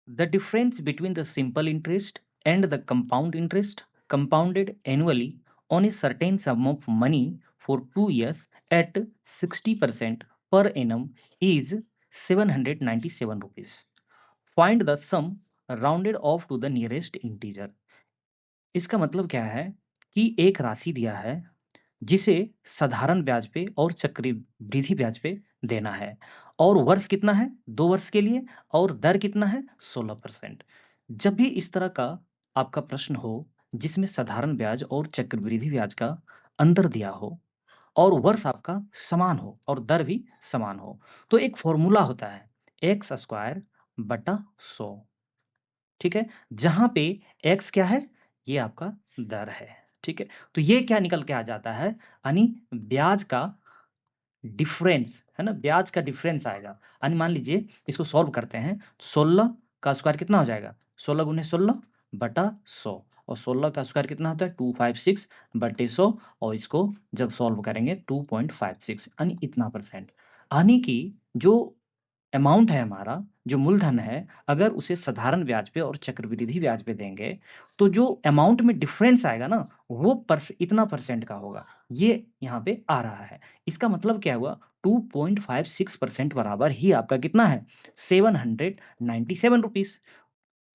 The difference between the simple interest and the compound interest compounded annually on a certain sum of money for 2 years at 60% per annum is 797 rupees. Find the sum rounded off to the nearest integer. इसका मतलब क्या है कि एक राशि दिया है जिसे साधारण ब्याज पे और चक्रवृद्धि ब्याज पे देना है, और वर्ष कितना है, 2 वर्ष के लिए, और दर कितना है, 16%। जब भी इस तरह का आपका प्रश्न हो जिसमें साधारण ब्याज और चक्रवृद्धि ब्याज का अंतर दिया हो और वर्ष आपका समान हो और दर भी समान हो, तो एक फॉर्मूला होता है x² बटा 100। ठीक है, जहां पे x क्या है, ये आपका दर है। ठीक है, तो ये क्या निकल के आ जाता है, यानी ब्याज का डिफरेंस है ना, ब्याज का डिफरेंस आएगा। यानी मान लीजिए इसको सॉल्व करते हैं, 16 का स्क्वायर कितना हो जाएगा, 16 गुने 16 बटा 100, और 16 का स्क्वायर कितना होता है 256 बटे 100, और इसको जब सॉल्व करेंगे 2.56 यानी इतना परसेंट। यानी कि जो अमाउंट है हमारा, जो मूलधन है, अगर उसे साधारण ब्याज पे और चक्रवृद्धि ब्याज पे देंगे तो जो अमाउंट में डिफरेंस आएगा ना, वो इतना परसेंट का होगा। ये यहाँ पे आ रहा है। इसका मतलब क्या हुआ, 2.56% बराबर ही आपका कितना है, 797 रुपीज।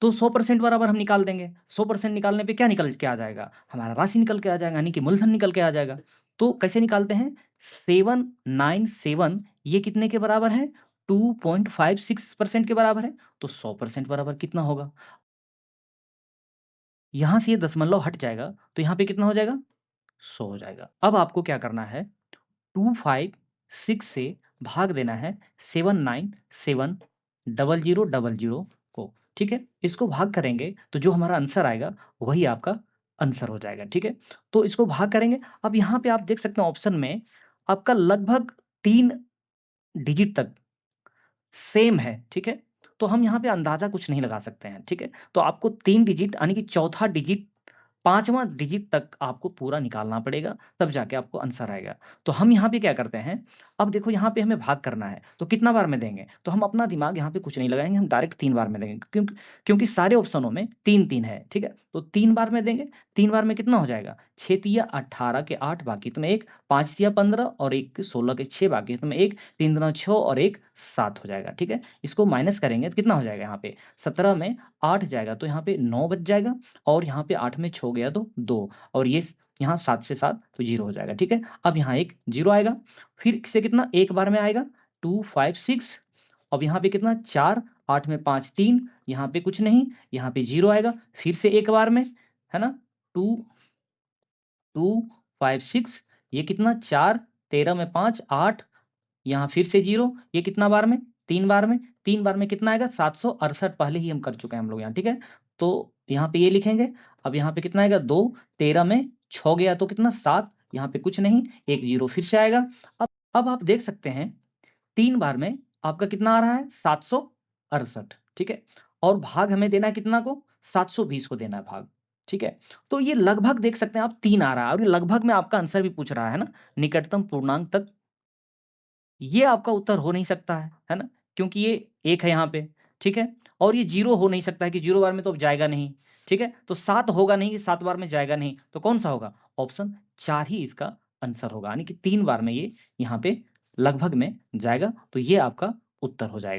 तो 100% बराबर हम निकाल देंगे, 100% निकालने पे क्या निकल के आ जाएगा, हमारा राशि निकल के आ जाएगा, यानी कि मूलधन निकल के आ जाएगा। तो कैसे निकालते हैं, 797 ये कितने के बराबर है, 2.56% के बराबर है। तो 100% बराबर कितना होगा, यहां से ये दशमलव हट जाएगा तो यहाँ पे कितना हो जाएगा, 100 हो जाएगा। अब आपको क्या करना है, 256 से भाग देना है 7970000 को। ठीक है, इसको भाग करेंगे तो जो हमारा आंसर आएगा वही आपका आंसर हो जाएगा। ठीक है, तो इसको भाग करेंगे। अब यहाँ पे आप देख सकते हैं ऑप्शन में आपका लगभग 3 डिजिट तक सेम है। ठीक है, तो हम यहाँ पे अंदाजा कुछ नहीं लगा सकते हैं। ठीक है, तो आपको 3 डिजिट यानी कि चौथा डिजिट, 5वां डिजिट तक आपको पूरा निकालना पड़ेगा, तब जाके आपको आंसर आएगा। तो हम यहाँ पे क्या करते हैं, अब देखो यहाँ पे हमें भाग करना है तो कितना बार में देंगे, तो हम अपना दिमाग यहाँ पे कुछ नहीं लगाएंगे, हम डायरेक्ट 3 बार में देंगे, क्योंकि सारे ऑप्शनों में 3 3 है। ठीक है, तो 3 बार में देंगे, 3 बार में कितना हो जाएगा, 6×3=18 के 8 बाकी तुम्हें 1, 5×15 और 1×16 के 6 बाकी तुम्हें 1, 3×6 और 1 7 हो जाएगा। ठीक है, इसको माइनस करेंगे तो कितना हो जाएगा, यहाँ पे 17 में 8 जाएगा तो यहाँ पे 9 बच जाएगा, और यहाँ पे 8 में 6 गया तो 2, और ये यहाँ 7 से 7 तो 0 हो जाएगा। ठीक है, अब यहाँ एक 0 आएगा, फिर से कितना एक बार में आएगा 256, अब यहाँ पे कितना 4, 8 में 5 3, यहाँ पे कुछ नहीं, यहाँ पे 0 आएगा, फिर से एक बार में, है ना, 256, ये कितना 4, 13 में 5 8, यहाँ फिर से 0, ये कितना बार में, 3 बार में, 3 बार में कितना आएगा 768, पहले ही हम कर चुके हैं हम लोग यहाँ। ठीक है, तो यहाँ पे ये लिखेंगे, अब यहाँ पे कितना आएगा 2, 13 में 6 गया तो कितना 7, यहाँ पे कुछ नहीं, एक 0 फिर से आएगा। अब आप देख सकते हैं 3 बार में आपका कितना आ रहा है 768। ठीक है, और भाग हमें देना है कितना को, 720 को देना है भाग। ठीक है, तो ये लगभग देख सकते हैं आप 3 आ रहा है, और ये लगभग में आपका आंसर भी पूछ रहा है ना, निकटतम पूर्णांक तक, ये आपका उत्तर हो नहीं सकता है ना, क्योंकि ये 1 है यहाँ पे। ठीक है, और ये 0 हो नहीं सकता है कि 0 बार में तो अब जाएगा नहीं। ठीक है, तो 7 होगा नहीं कि 7 बार में जाएगा नहीं, तो कौन सा होगा, ऑप्शन 4 ही इसका आंसर होगा, यानी कि 3 बार में ये यहाँ पे लगभग में जाएगा, तो ये आपका उत्तर हो जाएगा।